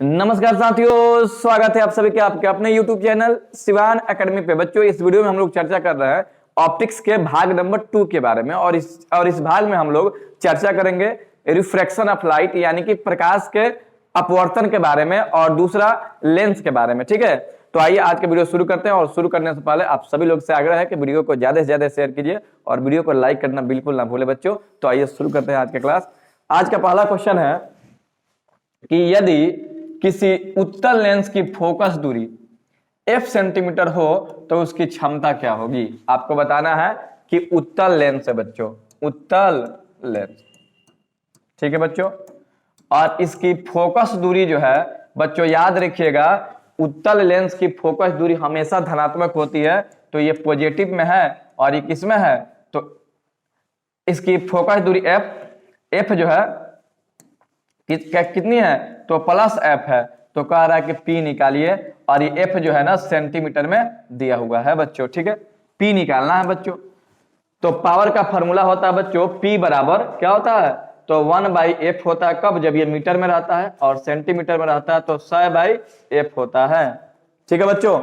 नमस्कार साथियों, स्वागत है आप सभी के आपके अपने YouTube चैनल शिवान एकेडमी पे। बच्चों, इस वीडियो में हम लोग चर्चा कर रहे हैं ऑप्टिक्स के भाग नंबर 2 के बारे में और इस भाग में हम लोग चर्चा करेंगे रिफ्रैक्शन ऑफ लाइट यानी कि प्रकाश के अपवर्तन के बारे में और दूसरा लेंस के बारे में। ठीक है, तो आइए आज के वीडियो शुरू करते हैं। और शुरू करने से पहले आप सभी लोग से आग्रह है कि वीडियो को ज्यादा से ज्यादा शेयर कीजिए और वीडियो को लाइक करना बिल्कुल ना भूले बच्चों। तो आइए शुरू करते हैं आज का क्लास। आज का पहला क्वेश्चन है कि यदि किसी उत्तल लेंस की फोकस दूरी f सेंटीमीटर हो तो उसकी क्षमता क्या होगी। आपको बताना है कि उत्तल लेंस है बच्चों, उत्तल लेंस। ठीक है बच्चों, और इसकी फोकस दूरी जो है बच्चों याद रखिएगा, उत्तल लेंस की फोकस दूरी हमेशा धनात्मक होती है। तो ये पॉजिटिव में है और ये किस में है, तो इसकी फोकस दूरी f जो है कितनी है, तो प्लस f है। तो कह रहा है कि P निकालिए और ये f जो है ना सेंटीमीटर में दिया हुआ है बच्चों। ठीक है, P निकालना है बच्चों। तो पावर का फॉर्मूला होता है बच्चों P बराबर क्या होता है, तो 1/f होता है। कब, जब ये मीटर में रहता है और सेंटीमीटर में रहता है तो 100/f होता है। ठीक है बच्चों,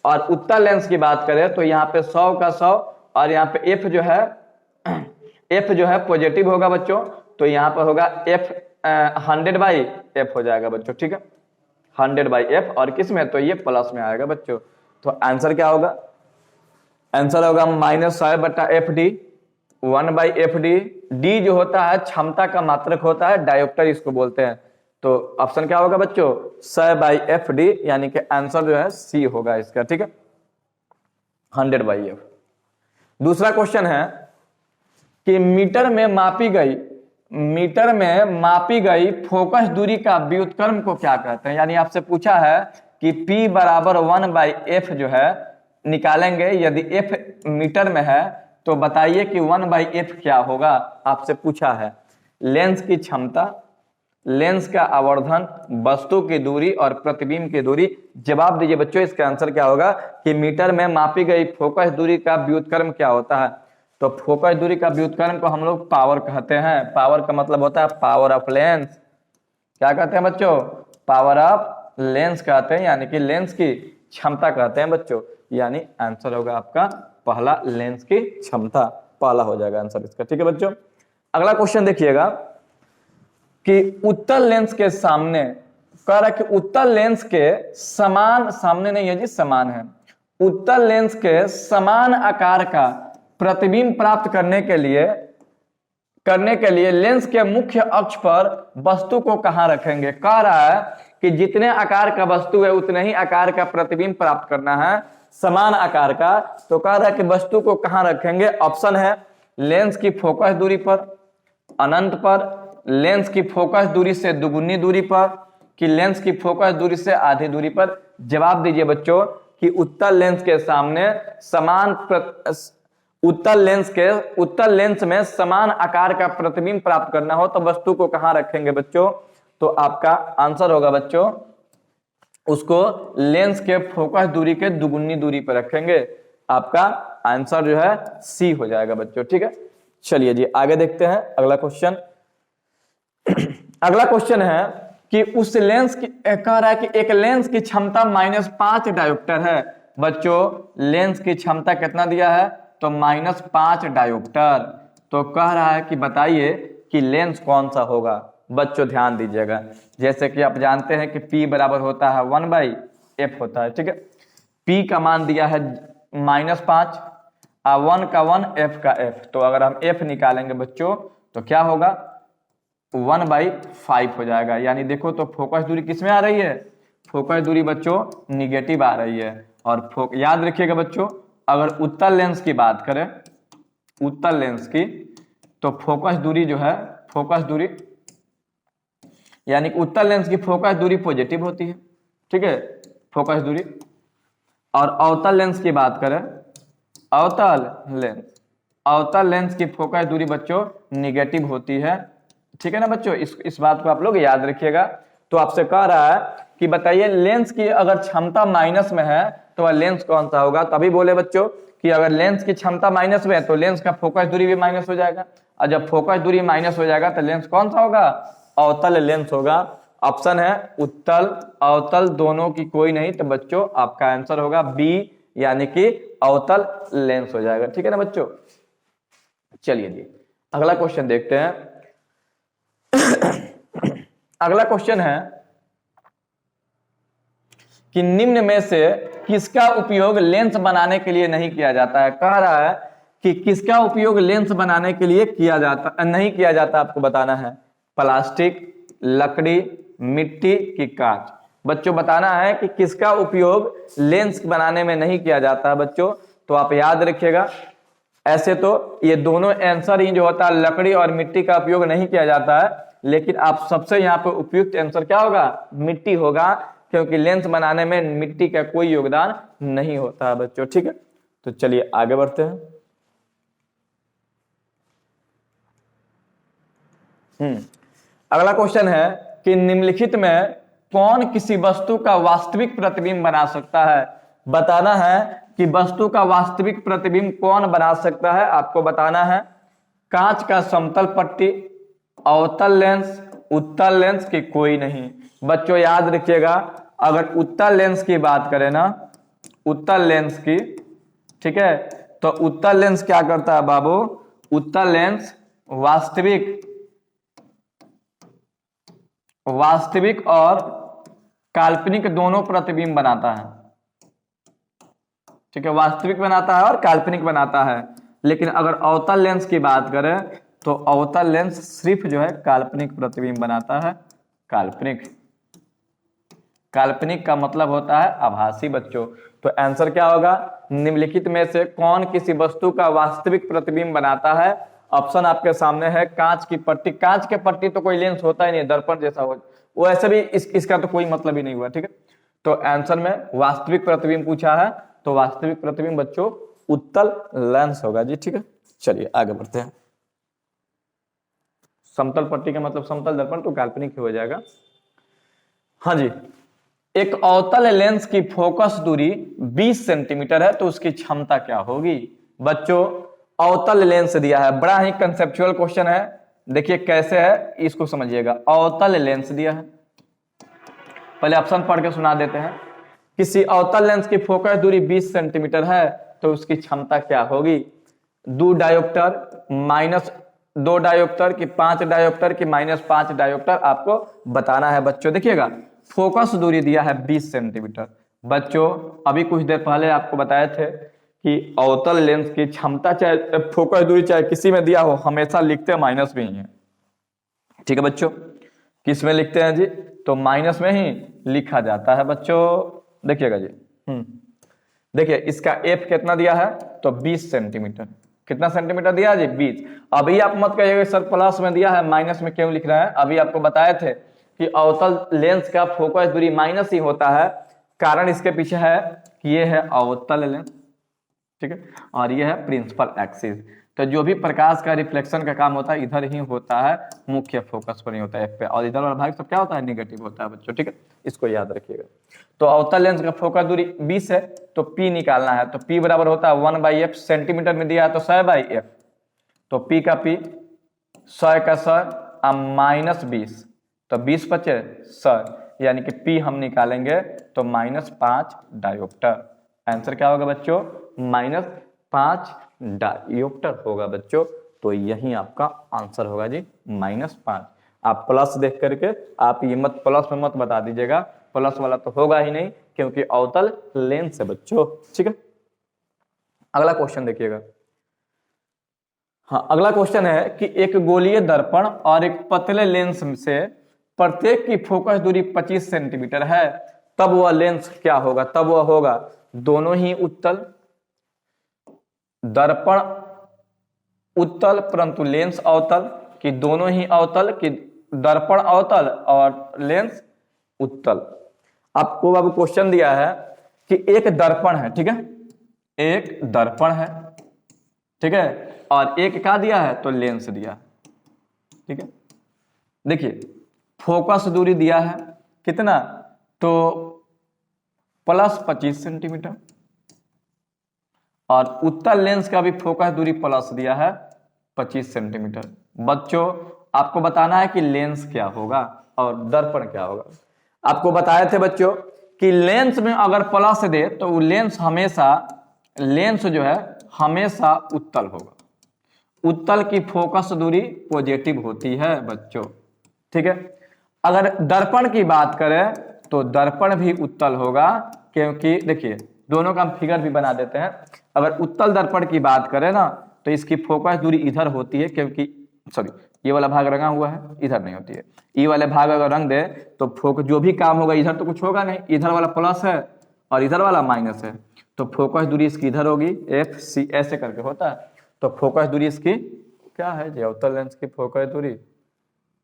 और उत्तल लेंस की बात करें तो यहाँ पे 100 का 100 और यहाँ पे f जो है पॉजिटिव होगा बच्चों। तो यहाँ पर होगा f 100/f हो जाएगा बच्चों। ठीक है, 100/f और किस में, तो ये प्लस में आएगा बच्चों। तो आंसर क्या होगा, आंसर होगा -100/fd, 1/fd। d जो होता है क्षमता का मात्रक होता है, डायोप्टर इसको बोलते हैं। तो ऑप्शन क्या होगा बच्चों, 100/fd, यानी कि आंसर जो है सी होगा इसका। ठीक है, 100/f। दूसरा क्वेश्चन है कि मीटर में मापी गई फोकस दूरी का व्युत्क्रम को क्या कहते हैं। यानी आपसे पूछा है कि P बराबर 1/f जो है निकालेंगे। यदि f मीटर में है तो बताइए कि 1/f क्या होगा। आपसे पूछा है लेंस की क्षमता, लेंस का आवर्धन, वस्तु की दूरी और प्रतिबिंब की दूरी। जवाब दीजिए बच्चों, इसका आंसर क्या होगा कि मीटर में मापी गई फोकस दूरी का व्युत्क्रम क्या होता है। तो फोकस दूरी का व्युत्क्रम को हम लोग पावर कहते हैं। पावर का मतलब होता है पावर ऑफ लेंस। क्या कहते हैं बच्चों, पावर ऑफ लेंस कहते हैं, यानी कि लेंस की क्षमता कहते हैं बच्चों। यानी आंसर होगा आपका पहला, लेंस की क्षमता पहला हो जाएगा आंसर इसका। ठीक है बच्चों, अगला क्वेश्चन देखिएगा कि उत्तल लेंस के सामने, कह रहा है कि उत्तल लेंस के समान, सामने नहीं है जी, समान है। उत्तल लेंस के समान आकार का प्रतिबिंब प्राप्त करने के लिए लेंस के मुख्य अक्ष पर वस्तु को कहां रखेंगे। कह रहा है कि जितने आकार का वस्तु है उतने ही आकार का प्रतिबिंब प्राप्त करना है, समान आकार का। तो कह रहा है कि वस्तु को कहां रखेंगे। ऑप्शन है लेंस की फोकस दूरी पर, अनंत पर, लेंस की फोकस दूरी से दुगुनी दूरी पर, कि लेंस की फोकस दूरी से आधी दूरी पर। जवाब दीजिए बच्चों कि उत्तल लेंस के सामने उत्तल लेंस में समान आकार का प्रतिबिंब प्राप्त करना हो तो वस्तु को कहां रखेंगे बच्चों। तो आपका आंसर होगा बच्चों, उसको लेंस के फोकस दूरी के दुगुनी दूरी पर रखेंगे। आपका आंसर जो है सी हो जाएगा बच्चों। ठीक है, चलिए जी आगे देखते हैं अगला क्वेश्चन। अगला क्वेश्चन है कि उस लेंस की, कह रहा है कि एक लेंस की क्षमता -5 डायोप्टर है। बच्चों लेंस की क्षमता कितना दिया है, तो -5 डायोप्टर। तो कह रहा है कि बताइए कि लेंस कौन सा होगा। बच्चों ध्यान दीजिएगा, जैसे कि आप जानते हैं कि P बराबर होता है 1/f होता है। ठीक है, P का मान दिया है -5, 1 का 1, f का f। तो अगर हम f निकालेंगे बच्चों तो क्या होगा, 1/5 हो जाएगा। यानी देखो तो फोकस दूरी किस में आ रही है, फोकस दूरी बच्चों निगेटिव आ रही है। और याद रखिएगा बच्चों, अगर उत्तल लेंस की बात करें, उत्तल लेंस की, तो फोकस दूरी जो है, फोकस दूरी यानी कि उत्तल लेंस की फोकस दूरी पॉजिटिव होती है। ठीक है, फोकस दूरी। और अवतल लेंस की बात करें, अवतल लेंस की फोकस दूरी बच्चों निगेटिव होती है। ठीक है ना बच्चों, इस बात को आप लोग याद रखिएगा। तो आपसे कह रहा है कि बताइए लेंस की अगर क्षमता माइनस में है तो वह लेंस कौन सा होगा। तभी बोले बच्चों कि अगर लेंस की क्षमता माइनस में है तो लेंस का फोकस दूरी भी माइनस हो जाएगा, और जब फोकस दूरी माइनस हो जाएगा तो लेंस कौन सा होगा, अवतल लेंस होगा। ऑप्शन है उत्तल अवतल दोनों की कोई नहीं, तो बच्चों आपका आंसर होगा बी, यानी कि अवतल लेंस हो जाएगा। ठीक है ना बच्चों। चलिए जी अगला क्वेश्चन देखते हैं। अगला क्वेश्चन है कि निम्न में से किसका उपयोग लेंस बनाने के लिए नहीं किया जाता है। कह रहा है कि किसका उपयोग लेंस बनाने के लिए किया जाता नहीं किया जाता, आपको बताना है। प्लास्टिक, लकड़ी, मिट्टी की कांच। बच्चों बताना है कि किसका उपयोग लेंस बनाने में नहीं किया जाता है बच्चों। तो आप याद रखिएगा, ऐसे तो ये दोनों आंसर ही जो होता है लकड़ी और मिट्टी का उपयोग नहीं किया जाता है, लेकिन आप सबसे यहाँ पे उपयुक्त आंसर क्या होगा, मिट्टी होगा, क्योंकि लेंस बनाने में मिट्टी का कोई योगदान नहीं होता है बच्चों। ठीक है, तो चलिए आगे बढ़ते हैं। अगला क्वेश्चन है कि निम्नलिखित में कौन किसी वस्तु का वास्तविक प्रतिबिंब बना सकता है। बताना है कि वस्तु का वास्तविक प्रतिबिंब कौन बना सकता है, आपको बताना है। कांच का समतल पट्टी, अवतल लेंस, उत्तल लेंस की कोई नहीं। बच्चों याद रखिएगा, अगर उत्तल लेंस की बात करें ना, उत्तल लेंस की, ठीक है, तो उत्तल लेंस क्या करता है बाबू, उत्तल लेंस वास्तविक और काल्पनिक दोनों प्रतिबिंब बनाता है। ठीक है, वास्तविक बनाता है और काल्पनिक बनाता है। लेकिन अगर अवतल लेंस की बात करें तो अवतल लेंस सिर्फ जो है काल्पनिक प्रतिबिंब बनाता है। काल्पनिक का मतलब होता है आभासी बच्चों। तो आंसर क्या होगा, निम्नलिखित में से कौन किसी वस्तु का वास्तविक प्रतिबिंब बनाता है। ऑप्शन आपके सामने है कांच की पट्टी। कांच के पट्टी तो कोई लेंस होता ही नहीं, दर्पण जैसा हो, वो ऐसे भी इसका तो कोई मतलब ही नहीं हुआ। ठीक है, तो आंसर में वास्तविक प्रतिबिंब पूछा है, तो वास्तविक प्रतिबिंब बच्चों उत्तल लेंस होगा जी। ठीक है, चलिए आगे बढ़ते हैं। समतल पट्टी का मतलब समतल दर्पण, तो काल्पनिक ही हो जाएगा। हाँ जी, एक अवतल लेंस की फोकस दूरी 20 सेंटीमीटर है, तो उसकी क्षमता क्या होगी। बच्चों अवतल लेंस दिया है, बड़ा ही कंसेप्चुअल क्वेश्चन है। देखिए कैसे है, इसको समझिएगा। अवतल लेंस दिया है, पहले ऑप्शन पढ़ के सुना देते हैं। किसी अवतल लेंस की फोकस दूरी 20 सेंटीमीटर है, तो उसकी क्षमता क्या होगी। 2 डायोप्टर, -2 डायोप्टर की 5 डायोप्टर की -5 डायोप्टर आपको बताना है बच्चों। देखिएगा फोकस दूरी दिया है 20 सेंटीमीटर। बच्चों अभी कुछ देर पहले आपको बताए थे कि अवतल लेंस की क्षमता चाहे फोकस दूरी चाहे किसी में दिया हो, हमेशा लिखते हैं माइनस में ही है। ठीक है बच्चों, किस में लिखते हैं जी, तो माइनस में ही लिखा जाता है बच्चों। देखिएगा जी, देखिए इसका एफ कितना दिया है, तो 20 सेंटीमीटर। कितना सेंटीमीटर दिया जी, 20। अभी आप मत कहिएगा सर प्लस में दिया है, माइनस में क्यों लिख रहा है। अभी आपको बताए थे कि अवतल लेंस का फोकस दूरी माइनस ही होता है। कारण इसके पीछे है कि ये है अवतल लेंस, ठीक है, और ये है प्रिंसिपल एक्सिस। तो जो भी प्रकाश का रिफ्लेक्शन का काम होता है इधर ही होता है, मुख्य फोकस पर नहीं होता है एफ पे, और इधर वाला भाग सब क्या होता है, नेगेटिव होता है बच्चों। ठीक है, इसको याद रखिएगा। तो अवतल लेंस का फोकस दूरी 20 है, तो पी निकालना है। तो पी बराबर होता है 1/f, सेंटीमीटर में दिया है तो 100/f, तो पी का पी 100 का 100 -20, तो 20 बचे 100, यानी कि पी हम निकालेंगे तो -5 डायोप्टर। आंसर क्या होगा बच्चों, -5 डायोप्टर होगा बच्चों। तो यही आपका आंसर होगा जी, -5। आप प्लस देख करके आप ये मत प्लस में मत बता दीजिएगा, प्लस वाला तो होगा ही नहीं क्योंकि अवतल लेंस है बच्चों। ठीक है, अगला क्वेश्चन देखिएगा। हाँ, अगला क्वेश्चन है कि एक गोलीय दर्पण और एक पतले लेंस से प्रत्येक की फोकस दूरी 25 सेंटीमीटर है, तब वह लेंस क्या होगा। तब वह होगा दोनों ही उत्तल, दर्पण उत्तल परंतु लेंस अवतल, कि दोनों ही अवतल, कि दर्पण अवतल और लेंस उत्तल। आपको अब क्वेश्चन दिया है कि एक दर्पण है, ठीक है, एक दर्पण है, ठीक है, और एक क्या दिया है, तो लेंस दिया है। ठीक है, देखिए फोकस दूरी दिया है कितना, तो +25 सेंटीमीटर, और उत्तल लेंस का भी फोकस दूरी प्लस दिया है 25 सेंटीमीटर। बच्चों आपको बताना है कि लेंस क्या होगा और दर्पण क्या होगा। आपको बताए थे बच्चों कि लेंस में अगर प्लस दे तो वो लेंस जो है हमेशा उत्तल होगा। उत्तल की फोकस दूरी पॉजिटिव होती है बच्चों, ठीक है। अगर दर्पण की बात करें तो दर्पण भी उत्तल होगा, क्योंकि देखिए दोनों का हम फिगर भी बना देते हैं। अगर उत्तल दर्पण की बात करें ना तो इसकी फोकस दूरी इधर होती है, क्योंकि सॉरी ये वाला भाग रंगा हुआ है, इधर नहीं होती है। ये वाले भाग अगर रंग दे तो फोकस जो भी काम होगा, इधर तो कुछ होगा नहीं, इधर वाला प्लस है और इधर वाला माइनस है, तो फोकस दूरी इसकी इधर होगी, एफ सी ऐसे करके होता है। तो फोकस दूरी इसकी क्या है जी, अवतल लेंस की फोकस दूरी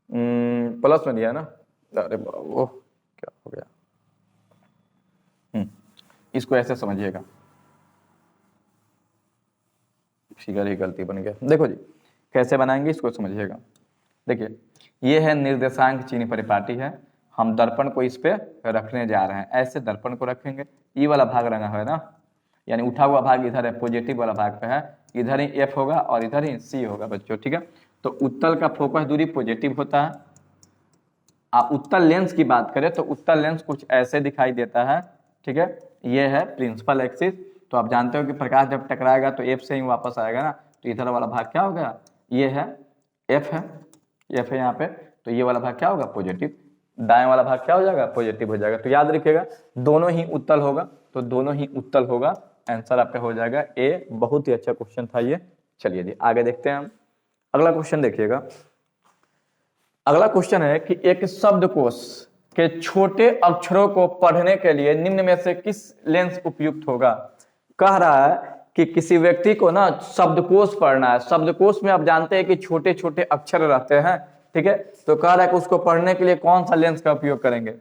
प्लस में दिया ना, अरे वो क्या हो गया, इसको ऐसे समझिएगा, फिगर ही गलती बन गया। देखो जी कैसे बनाएंगे इसको समझिएगा। देखिए ये है निर्देशांक चिन्ह परिपाटी है, हम दर्पण को इस पे रखने जा रहे हैं, ऐसे दर्पण को रखेंगे। ये वाला भाग रंगा है ना, यानी उठा हुआ भाग इधर है, पॉजिटिव वाला भाग पे है, इधर ही एफ होगा और इधर ही सी होगा बच्चों, ठीक है। तो उत्तल का फोकस दूरी पॉजिटिव होता है। आप उत्तल लेंस की बात करें तो उत्तल लेंस कुछ ऐसे दिखाई देता है, ठीक है। ये है प्रिंसिपल एक्सिस। तो आप जानते हो कि प्रकाश जब टकराएगा तो एफ से ही वापस आएगा ना, तो इधर वाला भाग क्या हो गया, ये है एफ है यहाँ पे, तो ये वाला भाग क्या होगा पॉजिटिव, दाएं वाला भाग क्या हो जाएगा पॉजिटिव हो जाएगा। तो याद रखिएगा दोनों ही उत्तल होगा, तो दोनों ही उत्तल होगा, आंसर आपका हो जाएगा ए। बहुत ही अच्छा क्वेश्चन था ये। चलिए जी आगे देखते हैं हम। अगला क्वेश्चन देखिएगा। अगला क्वेश्चन है कि एक शब्दकोश के छोटे अक्षरों को पढ़ने के लिए निम्न में से किस लेंस उपयुक्त होगा। कह रहा है कि किसी व्यक्ति को ना शब्दकोश पढ़ना है। शब्दकोश में आप जानते हैं कि छोटे छोटे अक्षर रहते हैं, ठीक है। तो कह रहा है कि उसको पढ़ने के लिए कौन सा लेंस का उपयोग करेंगे।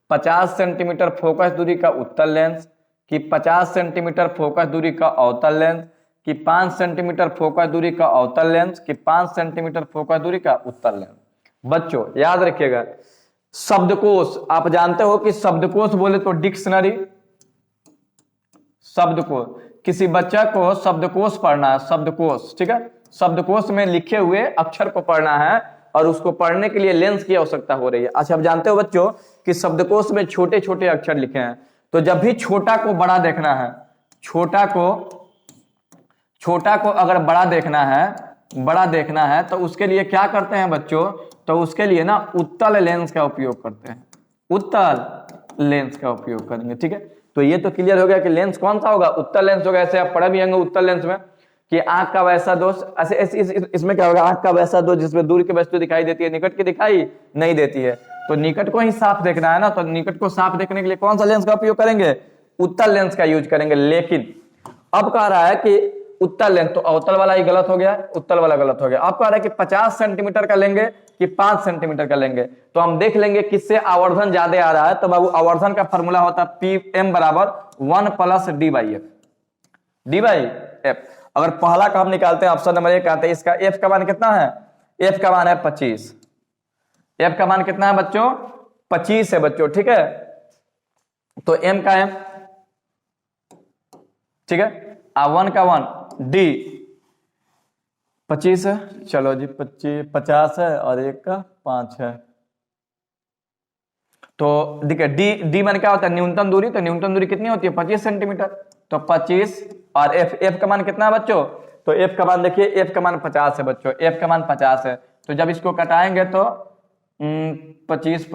50 सेंटीमीटर फोकस दूरी का उत्तल लेंस, कि 50 सेंटीमीटर फोकस दूरी का अवतल लेंस, कि 5 सेंटीमीटर फोकस दूरी का अवतल लेंस, कि 5 सेंटीमीटर फोकस दूरी का उत्तल लेंस। बच्चों याद रखिएगा शब्दकोश, आप जानते हो कि शब्दकोश बोले तो डिक्शनरी, शब्दकोश, किसी बच्चा को शब्दकोश पढ़ना है, शब्दकोश, ठीक है। शब्दकोश में लिखे हुए अक्षर को पढ़ना है और उसको पढ़ने के लिए लेंस की आवश्यकता हो रही है। अच्छा आप जानते हो बच्चों कि शब्दकोश में छोटे छोटे अक्षर लिखे हैं, तो जब भी छोटा को बड़ा देखना है, छोटा को अगर बड़ा देखना है तो उसके लिए क्या करते हैं बच्चों, तो उसके लिए ना उत्तल लेंस का उपयोग करते हैं, उत्तल लेंस का उपयोग करेंगे, ठीक है। तो ये तो क्लियर हो गया कि लेंस कौन सा होगा, उत्तल लेंस होगा। ऐसे आप पढ़े भी होंगे उत्तल लेंस में कि आंख का वैसा दोष, ऐसे इसमें क्या होगा, आंख का वैसा दोष जिसमें दूर की वस्तु दिखाई देती है, निकट की दिखाई नहीं देती है। तो निकट को ही साफ देखना है ना, तो निकट को साफ देखने के लिए कौन सा लेंस का उपयोग करेंगे, उत्तल लेंस का यूज करेंगे। लेकिन अब कह रहा है कि उत्तल लेंस, तो अवतल वाला ही गलत हो गया, उत्तल वाला गलत हो गया। अब कह रहा है कि 50 सेंटीमीटर का लेंगे कि 5 सेंटीमीटर का लेंगे, तो हम देख लेंगे किससे आवर्धन ज्यादा आ रहा है। तो बाबू आवर्धन का फॉर्मूला होता है पी बराबर 1 प्लस डी बाई एफ। अगर पहला का हम निकालते हैं ऑप्शन नंबर 1 आते हैं, इसका एफ का मान कितना है, एफ का मान है 25, एफ का मान कितना है बच्चों 25 है बच्चों, ठीक है। तो एम का एम, ठीक है, 1 का 1 डी 25 है, चलो जी 50 है और 1 का 5 है। तो देखिए डी मान क्या होता है न्यूनतम दूरी, तो न्यूनतम दूरी कितनी होती है 25 सेंटीमीटर, तो 25 और एफ का मान कितना है बच्चों, तो एफ का मान देखिए एफ का मान 50 है बच्चों, एफ का मान 50 है। तो जब इसको कटाएंगे तो 25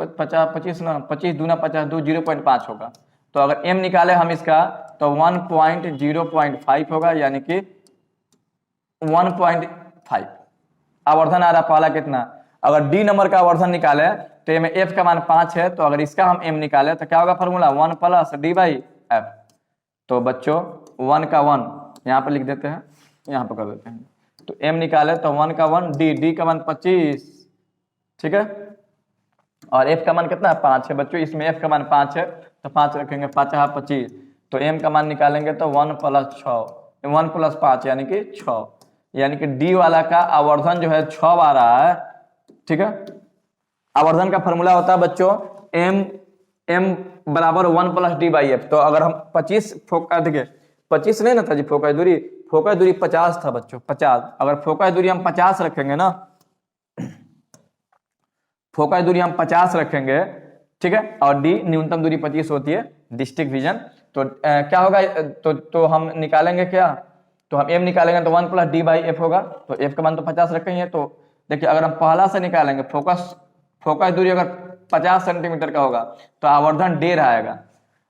ना 25 दूना 50 2 0.5 होगा। तो अगर m निकाले हम इसका तो 1.0.5 होगा, यानी कि 1.5 आवर्धन आ रहा पहला कितना। अगर डी नंबर का आवर्धन निकाले तो ये में एफ का मान 5 है, तो अगर इसका हम m निकाले तो क्या होगा formula 1 plus D by F. तो बच्चों 1 का 1 यहाँ पर लिख देते हैं, यहाँ पर कर देते हैं, तो m निकाले तो 1 का 1 डी का मान 25, ठीक है, और f का मान कितना है 5 है बच्चों, इसमें f का मान 5 है तो 5 रखेंगे, 5 है 25, तो m का मान निकालेंगे तो 1 प्लस 5 यानी कि 6, यानी कि डी वाला का आवर्धन जो है 6 आ रहा है, ठीक है। आवर्धन का फॉर्मूला होता है बच्चों m बराबर 1 प्लस डी बाई एफ। तो अगर हम 25 देखिए 25 नहीं ना था जी फोकस दूरी 50 था बच्चों, 50। अगर फोकस दूरी हम 50 रखेंगे ना फोकस दूरी हम 50 रखेंगे, ठीक है, और डी न्यूनतम दूरी 25 होती है डिस्ट्रिक्ट विजन। तो क्या होगा, तो हम निकालेंगे क्या, तो हम एम निकालेंगे तो 1 + d/f होगा। तो एफ का मान तो 50 रखेंगे। तो देखिए अगर हम पहला से निकालेंगे, फोकस दूरी अगर 50 सेंटीमीटर का होगा तो आवर्धन 1.5 आएगा,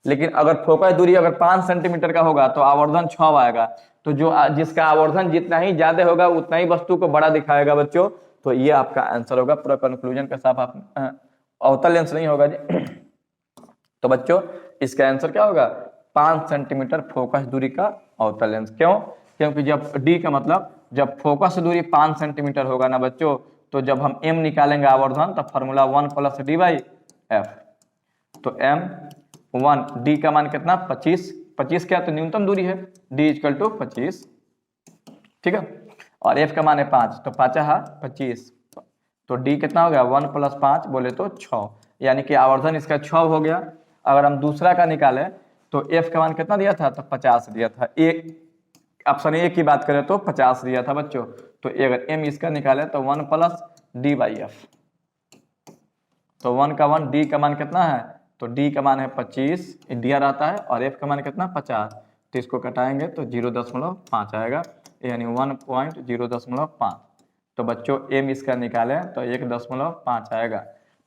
लेकिन अगर फोकस दूरी अगर 5 सेंटीमीटर का होगा तो आवर्धन 6 आएगा। तो जो जिसका आवर्धन जितना ही ज्यादा होगा उतना ही वस्तु को बड़ा दिखाएगा बच्चों। तो ये आपका आंसर होगा पूरा कंक्लूजन के साथ। आप अवतल लेंस नहीं होगा जी। तो बच्चों इसका आंसर क्या होगा, 5 सेंटीमीटर फोकस दूरी का अवतल लेंस। क्यों, क्योंकि जब डी का मतलब जब फोकस दूरी 5 सेंटीमीटर होगा ना बच्चों, तो जब हम एम निकालेंगे आवर्धन तो फॉर्मूला 1 + d/f। तो m1 डी का मान कितना 25 क्या, तो न्यूनतम दूरी है, d = 25, ठीक है, और f का मान है 5, तो 5 है 25, तो d कितना हो गया 1 + 5 बोले तो 6, यानी कि आवर्धन इसका 6 हो गया। अगर हम दूसरा का निकालें तो f का मान कितना दिया था, तो 50 दिया था। एक ऑप्शन ए की बात करें तो 50 दिया था बच्चों। तो अगर m इसका निकाले तो 1 + d/f, तो 1 का 1, d का मान कितना है, तो d का मान है 25 दिया रहता है, और f का मान कितना 50, तो इसको कटाएंगे तो 0.5 आएगा, यानी 1.0.5। तो बच्चों m इसका निकालें तो 1.5 आएगा।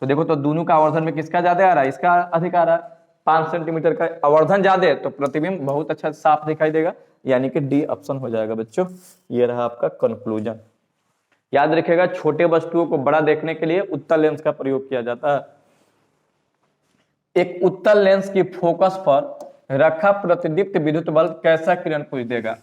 तो देखो तो दोनों का आवर्धन में किसका ज्यादा आ रहा है, इसका अधिक आ रहा है। 5 सेंटीमीटर का आवर्धन ज्यादा है तो प्रतिबिंब बहुत अच्छा साफ दिखाई देगा, यानी कि डी ऑप्शन हो जाएगा बच्चों। ये रहा आपका कंक्लूजन। याद रखिएगा छोटे वस्तुओं को बड़ा देखने के लिए उत्तल लेंस का प्रयोग किया जाता है। एक उत्तल लेंस की फोकस पर रखा प्रतिदीप्त विद्युत बल्ब कैसा किरण पुंज देगा।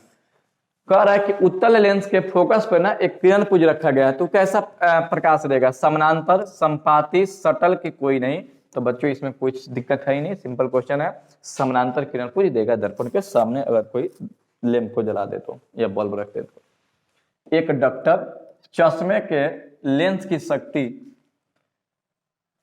कह रहा है कि उत्तल लेंस के फोकस पर ना एक किरण पुंज रखा गया है, तो कैसा प्रकाश देगा, समानांतर, संपाती, सटल की कोई नहीं। तो बच्चों इसमें कुछ दिक्कत है ही नहीं, सिंपल क्वेश्चन है, समानांतर किरण पुंज देगा दर्पण के सामने अगर कोई लैंप को जला दे तो या बल्ब रख दे तो। एक डॉक्टर चश्मे के लेंस की शक्ति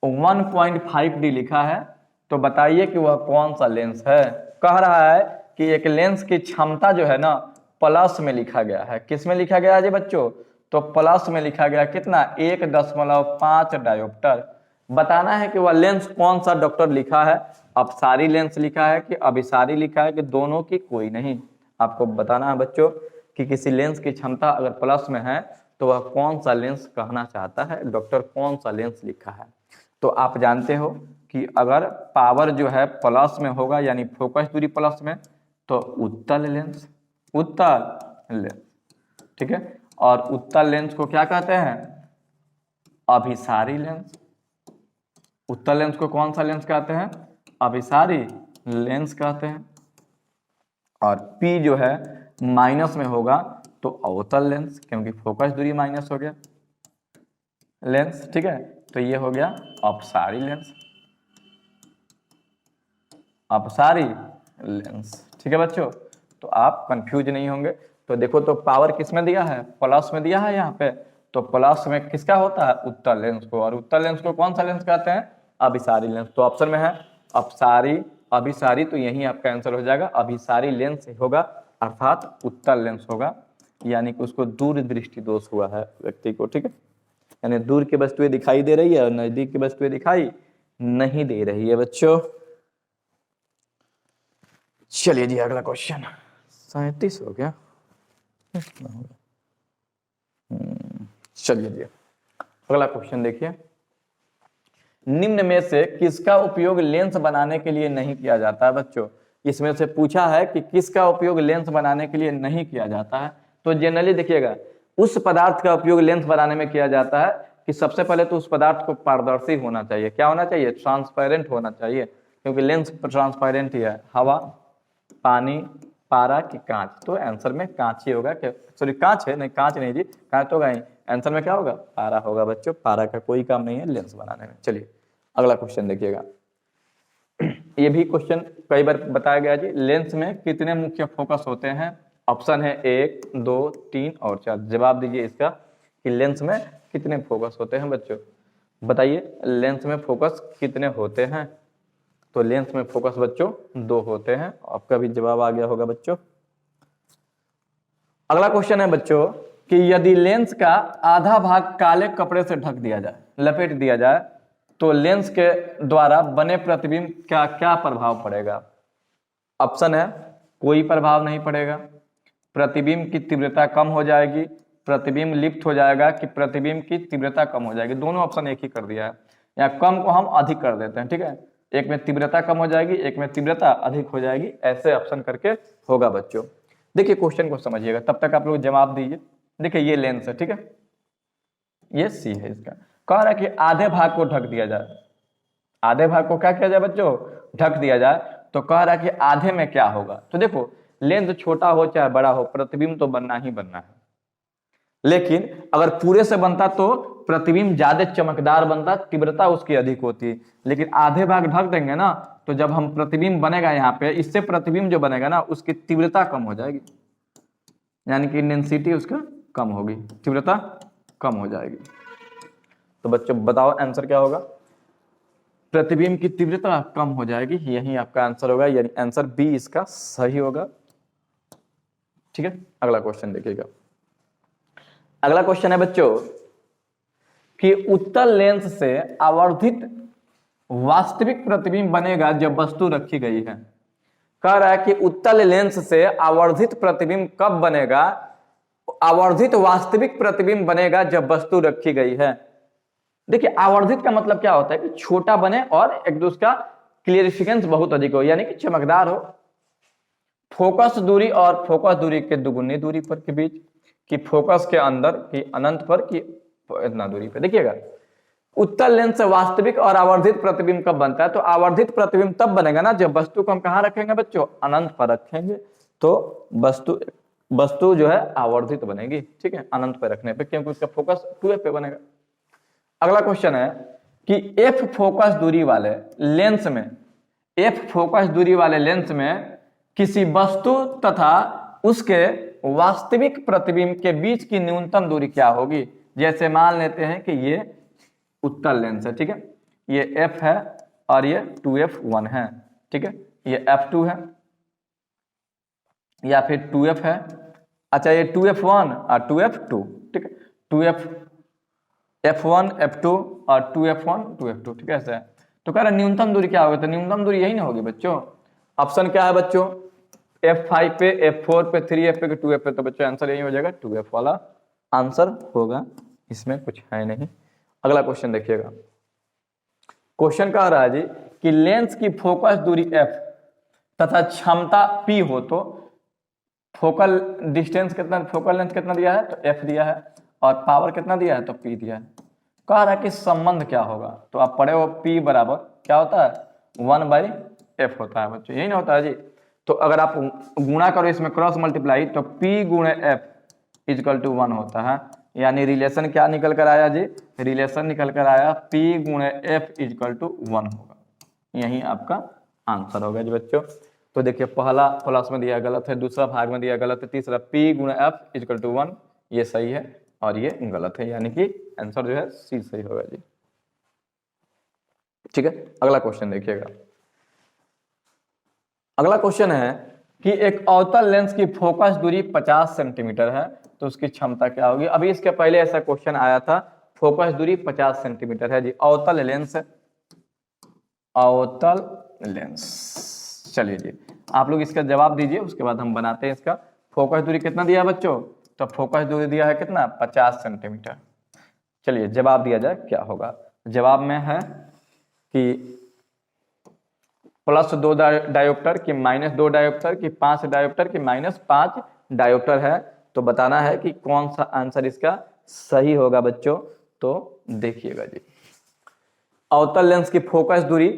1.5D लिखा है, तो बताइए कि वह कौन सा लेंस है। कह रहा है कि एक लेंस की क्षमता जो है ना प्लस में लिखा गया है। किस में लिखा गया है जी बच्चों, तो प्लस में लिखा गया, कितना 1.5 डायोप्टर। बताना है कि वह लेंस कौन सा डॉक्टर लिखा है, अपसारी लेंस लिखा है कि अभिसारी लिखा है कि दोनों की कोई नहीं। आपको बताना है बच्चों कि किसी लेंस की क्षमता अगर प्लस में है तो वह कौन सा लेंस कहना चाहता है, डॉक्टर कौन सा लेंस लिखा है। तो आप जानते हो कि अगर पावर जो है प्लस में होगा यानी फोकस दूरी प्लस में, तो उत्तल लेंस, ठीक है। और उत्तल लेंस को क्या कहते हैं, अभिसारी लेंस। उत्तल लेंस को कौन सा लेंस कहते हैं, अभिसारी लेंस कहते हैं। और P जो है माइनस में होगा तो अवतल लेंस, क्योंकि फोकस दूरी माइनस हो गया लेंस, ठीक है। तो ये हो गया अपसारी लेंस, अपसारी लेंस, ठीक है बच्चों। तो आप कंफ्यूज नहीं होंगे। तो देखो तो पावर किस में दिया है, प्लस में दिया है यहाँ पे, तो प्लस में किसका होता है, उत्तल लेंस को। और उत्तल लेंस को कौन सा लेंस कहते हैं, अभिसारी लेंस। तो ऑप्शन में है अपसारी, अभिसारी, तो यही आपका आंसर हो जाएगा, अभिसारी लेंस होगा, अर्थात उत्तल लेंस होगा, यानी कि उसको दूर दृष्टि दोष हुआ है व्यक्ति को, ठीक है। यानी दूर की वस्तुएं दिखाई दे रही है और नजदीक की वस्तुएं दिखाई नहीं दे रही है बच्चों। चलिए जी अगला क्वेश्चन, 37 हो गया। चलिए जी अगला क्वेश्चन देखिए, निम्न में से किसका उपयोग लेंस बनाने के लिए नहीं किया जाता है बच्चों। इसमें से पूछा है कि किसका उपयोग लेंस बनाने के लिए नहीं किया जाता है। तो जनरली देखिएगा उस पदार्थ का उपयोग लेंस बनाने में किया जाता है कि सबसे पहले तो उस पदार्थ को पारदर्शी होना चाहिए। क्या होना चाहिए, ट्रांसपेरेंट होना चाहिए, क्योंकि लेंस ट्रांसपेरेंट ही है। हवा, पानी, पारा की कांच, तो आंसर में कांच ही होगा। सॉरी कांच है, नहीं कांच नहीं जी, कांच तो गई, आंसर में क्या होगा, पारा होगा बच्चों। पारा का कोई काम नहीं है लेंस बनाने में। चलिए अगला क्वेश्चन देखिएगा, ये भी क्वेश्चन कई बार बताया गया जी। लेंस में कितने मुख्य फोकस होते हैं, ऑप्शन है 1, 2, 3 और 4। जवाब दीजिए इसका कि लेंस में कितने फोकस होते हैं बच्चों, बताइए लेंस में फोकस कितने होते हैं। तो लेंस में फोकस बच्चों 2 होते हैं। आपका भी जवाब आ गया होगा बच्चों। अगला क्वेश्चन है बच्चों कि यदि लेंस का आधा भाग काले कपड़े से ढक दिया जाए, लपेट दिया जाए तो लेंस के द्वारा बने प्रतिबिंब का क्या प्रभाव पड़ेगा? ऑप्शन है कोई प्रभाव नहीं पड़ेगा, प्रतिबिंब की तीव्रता कम हो जाएगी, प्रतिबिंब लिप्त हो जाएगा, कि प्रतिबिंब की तीव्रता कम हो जाएगी। दोनों ऑप्शन एक ही कर दिया है, या कम को हम अधिक कर देते हैं, ठीक है। एक में तीव्रता कम हो जाएगी, एक में तीव्रता अधिक हो जाएगी, ऐसे ऑप्शन करके होगा बच्चों। देखिए क्वेश्चन को समझिएगा, तब तक आप लोग जवाब दीजिए। देखिए ये लेंस है, ठीक है, ये सी है इसका। कह रहा है कि आधे भाग को ढक दिया जाए, आधे भाग को क्या किया जाए बच्चों? ढक दिया जाए। तो कह रहा है कि आधे में क्या होगा? तो देखो लेंस छोटा हो चाहे बड़ा हो, प्रतिबिंब तो बनना ही बनना है, लेकिन अगर पूरे से बनता तो प्रतिबिंब ज्यादा चमकदार बनता, तीव्रता उसकी अधिक होती। लेकिन आधे भाग ढक देंगे ना, तो जब हम प्रतिबिंब बनेगा यहाँ पे, इससे प्रतिबिंब जो बनेगा ना उसकी तीव्रता कम हो जाएगी, यानी कि इंटेंसिटी उसका कम होगी, तीव्रता कम हो जाएगी। तो बच्चों बताओ आंसर क्या होगा? प्रतिबिंब की तीव्रता कम हो जाएगी, यही आपका आंसर होगा, यानी आंसर बी इसका सही होगा। ठीक है, अगला क्वेश्चन देखिएगा। अगला क्वेश्चन है बच्चों कि उत्तल लेंस से आवर्धित वास्तविक प्रतिबिंब बनेगा जब वस्तु रखी गई है। कह रहा है कि उत्तल लेंस से आवर्धित प्रतिबिंब कब बनेगा? आवर्धित वास्तविक प्रतिबिंब बनेगा जब वस्तु रखी गई है। देखिए आवर्धित का मतलब क्या होता है कि छोटा बने और एक दूसरे का क्लियरिफिकेंस बहुत अधिक हो, यानी कि चमकदार हो। फोकस दूरी और फोकस दूरी के दुगुनी दूरी पर के बीच, कि फोकस के अंदर, कि अनंत पर, कि इतना दूरी पे। देखिएगा उत्तल लेंस से वास्तविक और आवर्धित प्रतिबिंब कब बनता है? तो आवर्धित प्रतिबिंब तब बनेगा ना जब वस्तु को हम कहाँ रखेंगे बच्चों? अनंत पर रखेंगे, तो वस्तु जो है आवर्धित बनेगी, ठीक है, अनंत पर रखने पे, क्योंकि उसका फोकस 2f पे बनेगा। अगला क्वेश्चन है कि f फोकस दूरी वाले लेंस में, f फोकस दूरी वाले लेंस में किसी वस्तु तथा उसके वास्तविक प्रतिबिंब के बीच की न्यूनतम दूरी क्या होगी? जैसे मान लेते हैं कि ये उत्तल लेंस है, ठीक है, ये f है और ये 2f1 है, ठीक है, ये f2 है या फिर 2f है, अच्छा ये 2f1 और 2f2, ठीक है, 2f1 f2 और 2f1 2f2, ठीक है, ऐसा है। तो कह रहा न्यूनतम दूरी क्या होगी? तो न्यूनतम दूरी यही ना होगी बच्चों। ऑप्शन क्या है बच्चों? f5 पे, f4 पे, 3f पे, 2f पे। तो बच्चों आंसर यही हो जाएगा, 2f वाला आंसर होगा, इसमें कुछ है नहीं। अगला क्वेश्चन देखिएगा। क्वेश्चन कह रहा है जी कि लेंस की फोकस दूरी f तथा क्षमता p हो तो फोकल डिस्टेंस कितना, फोकल लेंथ कितना दिया है? तो f दिया है, और पावर कितना दिया है? तो p दिया है। कह रहा है कि संबंध क्या होगा? तो आप पढ़े हो p बराबर क्या होता है? 1/f होता है बच्चों, यही ना होता है जी। तो अगर आप गुणा करो इसमें क्रॉस मल्टीप्लाई, तो p गुणे f इजकल टू 1 होता है, यानी रिलेशन क्या निकल कर आया जी? रिलेशन निकल कर आया p गुणे f इजकल टू 1 होगा, यही आपका आंसर होगा जी बच्चों। तो देखिए पहला प्लस में दिया गलत है, दूसरा भाग में दिया गलत है, तीसरा p गुणे f इजकल टू 1 ये सही है और ये गलत है, यानी कि आंसर जो है सी सही होगा जी। ठीक है, अगला क्वेश्चन देखिएगा। अगला क्वेश्चन है कि एक अवतल लेंस की फोकस दूरी 50 सेंटीमीटर है, तो उसकी क्षमता क्या होगी? अभी इसके पहले ऐसा क्वेश्चन आया था, फोकस दूरी 50 सेंटीमीटर है जी, अवतल लेंस है, अवतल लेंस। चलिए जी आप लोग इसका जवाब दीजिए, उसके बाद हम बनाते हैं इसका। फोकस दूरी कितना दिया है बच्चों? तो फोकस दूरी दिया है कितना? 50 सेंटीमीटर। चलिए जवाब दिया जाए क्या होगा। जवाब में है कि +2 डायोप्टर की -2 डायोप्टर की 5 डायोप्टर की -5 डायोप्टर है। तो बताना है कि कौन सा आंसर इसका सही होगा बच्चों। तो देखिएगा जी, अवतल लेंस की फोकस दूरी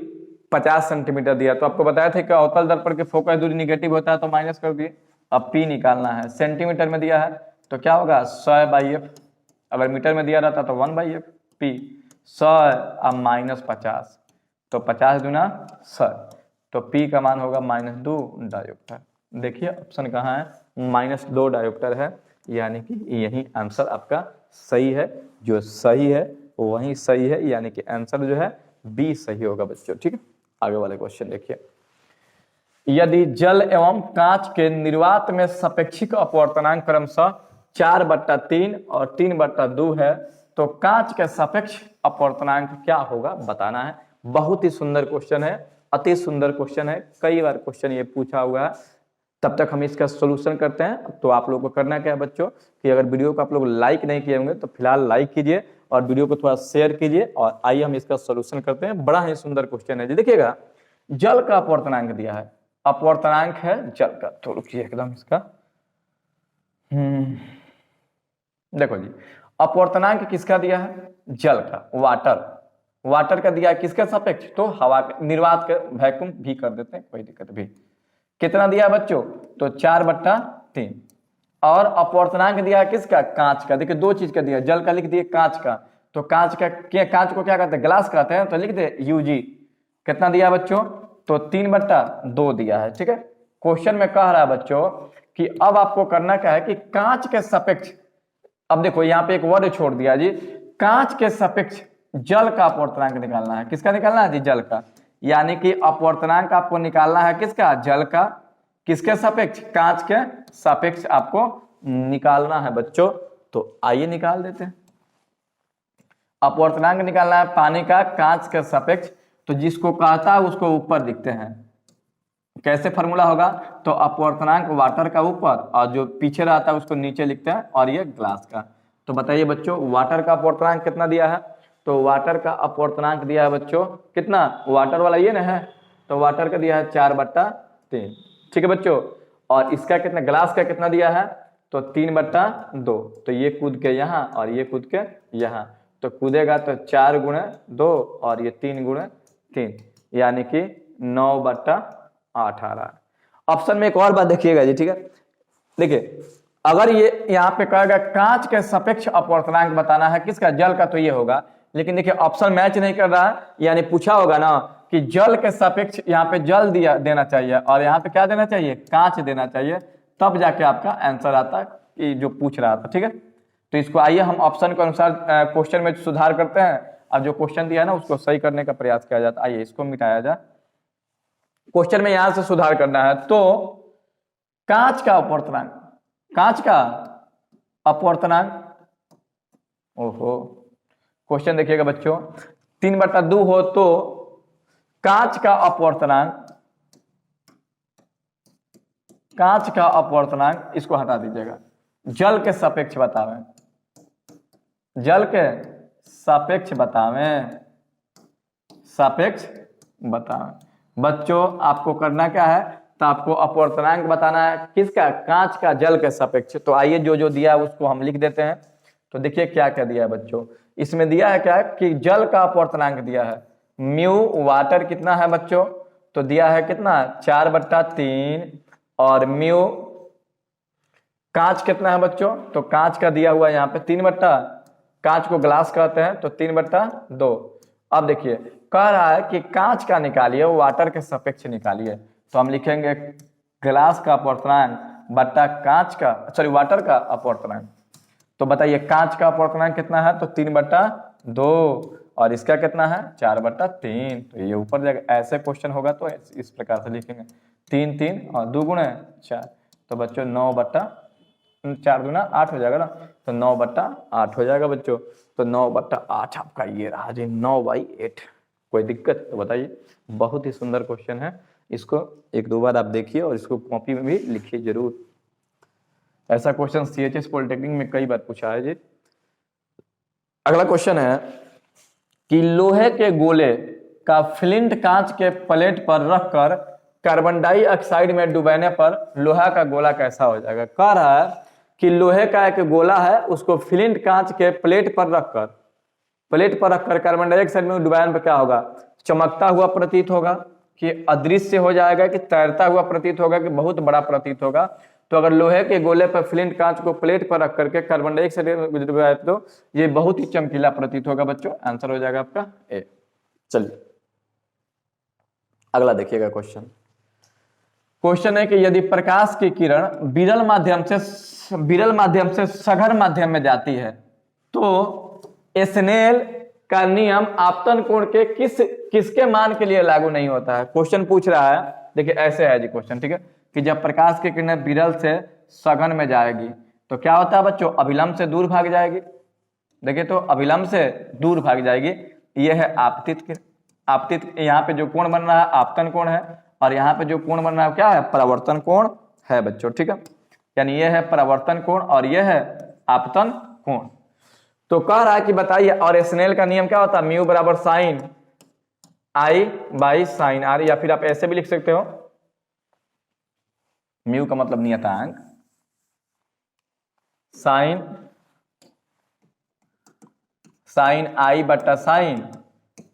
50 सेंटीमीटर दिया, तो आपको बताया था कि अवतल दर्पण की फोकस दूरी निगेटिव होता है तो माइनस कर दिए। अब p निकालना है, सेंटीमीटर में दिया है तो क्या होगा? 100/f। अगर मीटर में दिया रहता तो 1/f, p 100 अब -50, तो 50 दूना 100, तो p का मान होगा -2 डायोप्टर। देखिए ऑप्शन कहाँ है? -2 डायोप्टर है, यानी कि यही आंसर आपका सही है। जो सही है वही सही है, यानी कि आंसर जो है बी सही होगा बच्चों। ठीक है, आगे वाले क्वेश्चन देखिए। यदि जल एवं कांच के निर्वात में सापेक्षिक अपवर्तनांक क्रमशः 4/3 और 3/2 है, तो कांच के सापेक्ष अपवर्तनांक क्या होगा बताना है। बहुत ही सुंदर क्वेश्चन है, अति सुंदर क्वेश्चन है, कई बार क्वेश्चन ये पूछा हुआ है। तब तक हम इसका सोल्यूशन करते हैं। तो आप लोगों को करना क्या है बच्चों कि अगर वीडियो को आप लोग लाइक नहीं किए होंगे तो फिलहाल लाइक कीजिए और वीडियो को थोड़ा शेयर कीजिए और आइए हम इसका सोल्यूशन करते हैं। बड़ा ही सुंदर क्वेश्चन है जी। देखिएगा, जल का अपवर्तनांक दिया है, अपवर्तनांक है जल का। तो रुकिए एकदम इसका, देखो जी, अपवर्तनांक किसका दिया है? जल का, वाटर का दिया है किसके सापेक्ष? तो हवा के, निर्वात के, वैक्यूम भी कर देते हैं, कोई दिक्कत भी। कितना दिया बच्चों? तो 4/3। और अपवर्तनांक दिया है किसका? कांच का। देखिए दो चीज का दिया, जल का लिख दिए, कांच का। तो कांच को क्या कहते हैं? ग्लास कहते हैं, तो लिख दे यूजी। कितना दिया बच्चों? तो 3/2 दिया है। ठीक है, क्वेश्चन में कह रहा है बच्चों कि अब आपको करना क्या है कि कांच के सापेक्ष, अब देखो यहाँ पे एक वर्ड छोड़ दिया जी, कांच के सापेक्ष जल का अपवर्तनांक निकालना है। किसका निकालना है जी? जल का। यानी कि अपवर्तनांक आपको निकालना है किसका? जल का। किसके सापेक्ष? कांच के सापेक्ष आपको निकालना है बच्चों। तो आइए निकाल देते हैं। अपवर्तनांक निकालना है पानी का कांच के सापेक्ष, तो जिसको कहता है उसको ऊपर लिखते हैं। कैसे फॉर्मूला होगा? तो अपवर्तनांक वाटर का ऊपर और जो पीछे रहता है उसको नीचे लिखते हैं, और ये ग्लास का। तो बताइए बच्चों, वाटर का अपवर्तनांक कितना दिया है? तो वाटर का अपवर्तनांक दिया है बच्चों कितना? वाटर वाला ये ना है, तो वाटर का दिया है 4/3। ठीक है बच्चों, और इसका कितना? ग्लास का कितना दिया है? तो 3/2। तो ये कूद के यहाँ और ये कूद के यहाँ, तो कूदेगा तो 4×2 और ये 3×3, यानी कि 9/8 आ रहा है। ऑप्शन में एक और बात देखिएगा जी। ठीक है, देखिए अगर ये यहाँ पे कहेगा कांच के सापेक्ष अपवर्तनांक बताना है किसका? जल का, तो ये होगा। लेकिन देखिए ऑप्शन मैच नहीं कर रहा है, यानी पूछा होगा ना कि जल के सापेक्ष, यहाँ पे जल देना चाहिए और यहाँ पे क्या देना चाहिए? कांच देना चाहिए, तब जाके आपका आंसर आता है कि जो पूछ रहा था। ठीक है, तो इसको आइए हम ऑप्शन के अनुसार क्वेश्चन में सुधार करते हैं, और जो क्वेश्चन दिया है ना उसको सही करने का प्रयास किया जाता है। आइए इसको मिटाया जाए। क्वेश्चन में यहां से सुधार करना है। तो कांच का अपवर्तनांक, कांच का अपवर्तनांक, ओहो, क्वेश्चन देखिएगा बच्चों, 3/2 हो तो कांच का अपवर्तनांक, कांच का अपवर्तनांक, इसको हटा दीजिएगा, जल के सापेक्ष बतावें, जल के सापेक्ष बतावें, सापेक्ष बतावें। बच्चों आपको करना क्या है? तो आपको अपवर्तनांक बताना है किसका? कांच का जल के सापेक्ष। तो आइए जो जो दिया है उसको हम लिख देते हैं। तो देखिए क्या क्या दिया है बच्चों, इसमें दिया है क्या कि जल का अपवर्तनांक दिया है म्यू, वाटर कितना है बच्चों? तो दिया है कितना? 4/3, और म्यू कांच कितना है बच्चों? तो कांच का दिया हुआ है यहाँ पे 3/, कांच को ग्लास कहते हैं, तो 3/2। अब देखिए कह रहा है कि कांच का निकालिए, वाटर के सापेक्ष निकालिए। तो हम लिखेंगे ग्लास का अपवर्तनांक बट्टा कांच का, सॉरी वाटर का अपवर्तनांक। तो बताइए कांच का अपवर्तनांक कितना है? तो 3/2, और इसका कितना है? 4/3। तो ये ऊपर जाएगा। ऐसे क्वेश्चन होगा तो इस प्रकार से लिखेंगे, 3 3 और 2 × 4। तो बच्चों 9/4×8 हो जाएगा ना, तो 9/8 हो जाएगा बच्चों। तो 9/8 आपका ये रहा जी, 9/8। कोई दिक्कत? तो बताइए, बहुत ही सुंदर क्वेश्चन है, इसको 1-2 बार आप देखिए और इसको कॉपी में भी लिखिए जरूर। ऐसा क्वेश्चन CHS पॉलिटेक्निक में कई बार पूछा है जी। अगला क्वेश्चन है कि लोहे के गोले का फ्लिंट कांच के प्लेट पर रखकर कार्बन डाइऑक्साइड में डुबाने पर लोहा का गोला कैसा हो जाएगा? कह रहा है कि लोहे का एक गोला है, उसको फ्लिंट कांच के प्लेट पर रखकर कार्बन डाइऑक्साइड में डुबाने पर क्या होगा? चमकता हुआ प्रतीत होगा, कि अदृश्य हो जाएगा, कि तैरता हुआ प्रतीत होगा, कि बहुत बड़ा प्रतीत होगा। तो अगर लोहे के गोले पर फ्लिंट कांच को प्लेट पर रख करके कार्बन डाइऑक्साइड में डुबाए तो ये बहुत ही चमकीला प्रतीत होगा बच्चों। आंसर हो जाएगा आपका ए। चलिए अगला देखिएगा क्वेश्चन। क्वेश्चन है कि यदि प्रकाश की किरण विरल माध्यम से सघन माध्यम में जाती है तो स्नेल का नियम आपतन कोण के किसके मान के लिए लागू नहीं होता है? क्वेश्चन पूछ रहा है, देखिए ऐसे है जी क्वेश्चन। ठीक है, कि जब प्रकाश की किरणें विरल से सघन में जाएगी तो क्या होता है बच्चों? अभिलंब से दूर भाग जाएगी, देखिए तो अभिलंब से दूर भाग जाएगी। ये है आपतित किरण। आपतित, यहाँ पे जो कोण बन रहा है आपतन कोण है, और यहाँ पे जो कोण बन रहा है क्या है, परावर्तन कोण है बच्चों, ठीक है। यानी ये है परावर्तन कोण और ये है आपतन कोण। तो कह रहा है कि बताइए, और स्नेल का नियम क्या होता है, म्यू बराबर sine i by sine r, या फिर आप ऐसे भी लिख सकते हो, म्यू का मतलब नियतांक, साइन आई बट्टा sine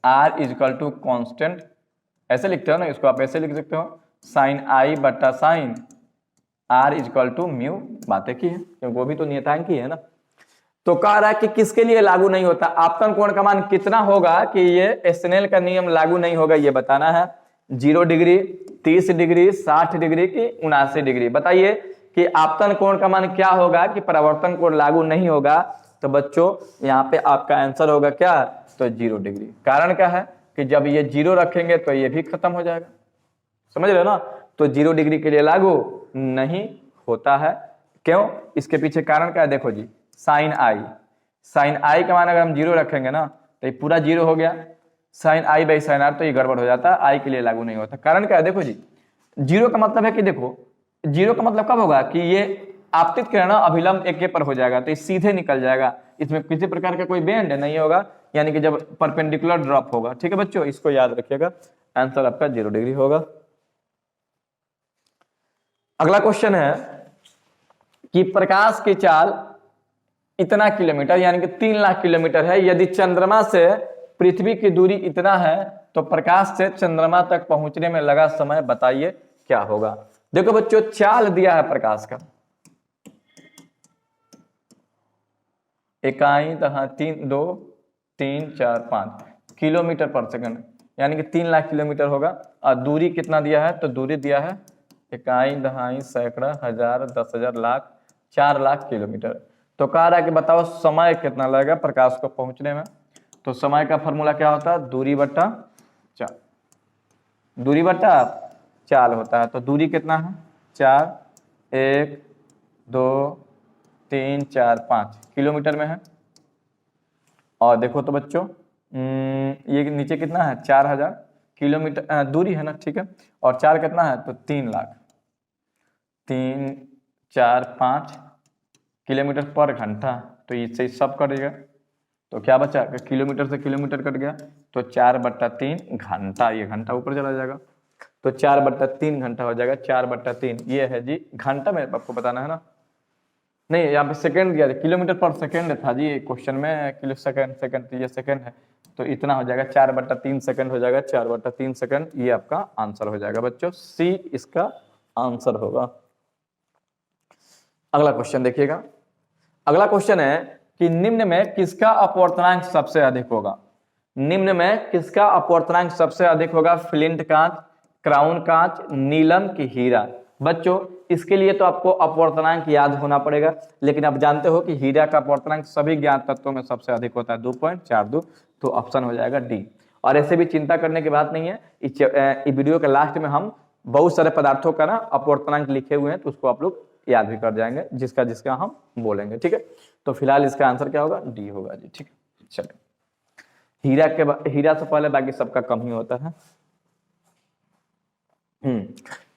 r is equal to constant. ऐसे लिखते हो ना, इसको आप ऐसे लिख सकते हो, साइन आई बट्टा sine r is equal to mu. बातें की है क्योंकि वो भी तो नियतांक ही है ना। तो कह रहा है कि किसके लिए लागू नहीं होता, आपतन कोण का मान कितना होगा कि ये स्नेल का नियम लागू नहीं होगा, ये बताना है। 0 डिग्री, 30 डिग्री, 60 डिग्री की 79 डिग्री। बताइए कि आपतन कोण का मान क्या होगा कि परावर्तन कोण लागू नहीं होगा। तो बच्चों यहाँ पे आपका आंसर होगा क्या, तो 0 डिग्री। कारण क्या है कि जब ये 0 रखेंगे तो ये भी खत्म हो जाएगा, समझ रहे हो ना। तो 0 डिग्री के लिए लागू नहीं होता है। क्यों, इसके पीछे कारण क्या है, देखो जी, साइन आई का मान अगर हम 0 रखेंगे ना तो ये पूरा 0 हो गया, sine i by sine r, तो ये गड़बड़ हो जाता है, आई के लिए लागू नहीं होता। कारण क्या है, देखो जी, 0 का मतलब है कि देखो 0 का मतलब कब होगा कि ये आपतित किरण अभिलंब एक के पर हो जाएगा, तो ये सीधे निकल जाएगा, इसमें किसी प्रकार का कोई बेंड नहीं होगा, यानी कि जब परपेंडिकुलर ड्रॉप होगा, ठीक है बच्चों, इसको याद रखिएगा। आंसर आपका 0 डिग्री होगा। अगला क्वेश्चन है कि प्रकाश की चाल इतना किलोमीटर यानी कि 3 लाख किलोमीटर है, यदि चंद्रमा से पृथ्वी की दूरी इतना है तो प्रकाश से चंद्रमा तक पहुंचने में लगा समय बताइए क्या होगा। देखो बच्चों, चाल दिया है प्रकाश का, इकाई 3 2 3 4 5 किलोमीटर पर सेकंड, यानी कि 3 लाख किलोमीटर होगा। और दूरी कितना दिया है, तो दूरी दिया है इकाई, दहाई, सैकड़ा, हजार, 10,000, लाख, 4 लाख किलोमीटर। तो कह रहा है कि बताओ समय कितना लगेगा प्रकाश को पहुंचने में। तो समय का फॉर्मूला क्या होता है, दूरी बट्टा चाल, दूरी बट्टा चाल होता है। तो दूरी कितना है, 4, 1 2 3 4 5 किलोमीटर में है। और देखो तो बच्चों ये नीचे कितना है, 4,000 किलोमीटर दूरी है ना, ठीक है। और 4 कितना है, तो 3 लाख, 3 4 5 किलोमीटर पर घंटा। तो इससे सब कटेगा तो क्या बचा, किलोमीटर से किलोमीटर कट गया, तो 4/3 घंटा, ये घंटा ऊपर चला जाएगा, तो 4/3 घंटा हो जाएगा। 4/3 ये है जी घंटा में आपको बताना है ना, नहीं यहाँ पे सेकंड दिया था, किलोमीटर पर सेकंड था जी क्वेश्चन में, किलो सेकंड तो ये सेकंड है, तो इतना हो जाएगा 4/3 सेकंड हो जाएगा, 4/3 सेकंड, ये आपका आंसर हो जाएगा बच्चों, सी इसका आंसर होगा। अगला क्वेश्चन देखिएगा। अगला क्वेश्चन है कि निम्न में किसका अपवर्तनांक सबसे अधिक होगा। निम्न में किसका अपवर्तनांक सबसे अधिक होगा, फ्लिंट कांच, क्राउन कांच, नीलम की हीरा। बच्चों इसके लिए तो आपको अपवर्तनांक याद होना पड़ेगा, लेकिन आप जानते हो कि हीरा का अपवर्तनांक सभी ज्ञात तत्वों में सबसे अधिक होता है 2.42, तो ऑप्शन हो जाएगा डी। और ऐसे भी चिंता करने की बात नहीं है, इस वीडियो के लास्ट में हम बहुत सारे पदार्थों का ना अपवर्तनांक लिखे हुए हैं, तो उसको आप लोग याद भी कर जाएंगे, जिसका जिसका हम बोलेंगे, ठीक है। तो फिलहाल इसका आंसर क्या होगा, डी होगा जी, ठीक है। चलिए, हीरा से पहले बाकी सबका कम ही होता है।